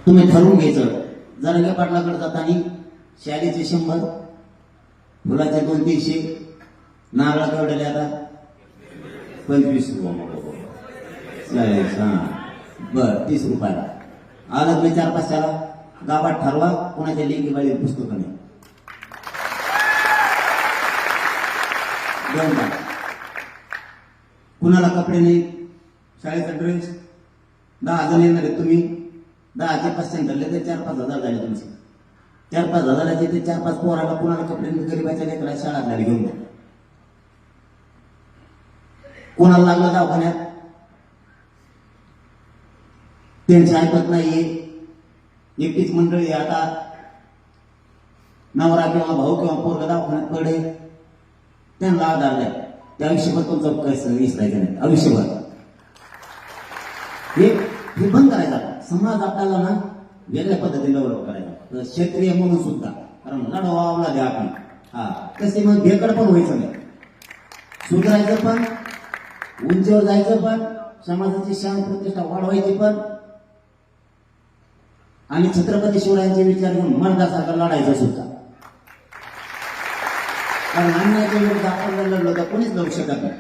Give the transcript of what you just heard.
तुम्ही ठरवून घ्यायचं. जरांगे पाटलाकडे जाताना शालीचे 100, फुलाचे 200-300, नारळ केवढे आता 25 रुपये. बर 30 रुपयाला आलं मी 4-5 गावात ठरवा. कोणाच्या लेखी बाळी पुस्तकं नाही. कुणाला कपडे नाही, शाळेचा ड्रेस. 10 जण येणार आहे, तुम्ही 10चे 500 ठरले तर 4-5 हजार झाले तुमचे. 4-5 हजाराचे ते 4-5 पोराला कुणाला कपडे नाही, गरीबाच्या लेकरा शाळा झाली घेऊन द्या. कोणाला लागलं दवाखान्यात त्यांची ऐकत नाहीये. एकटीच मंडळी आता नवरा किंवा भाऊ किंवा पोरगा दवाखान्यात पडे, त्यांना आधार द्या. त्या आयुष्यभर तुमचं कसं विसरायचं नाही. आयुष्यभर हे बंद करायचं. समाज आपल्याला ना वेगळ्या पद्धतीने डेव्हलप करायचा. क्षेत्रीय म्हणून सुद्धा, कारण लढवावला द्या आपण. तसे मग भेकड पण व्हायचं नाही. सुधारायचं पण, उंचीवर जायचं पण, समाजाची शान प्रतिष्ठा वाढवायची पण, आणि छत्रपती शिवरायांचे विचार घेऊन मर्दासारखं लढायचं सुद्धा. कारण अन्यायाच्या विरुद्ध आपण लढलो तर कोणीच लढू शकत नाही.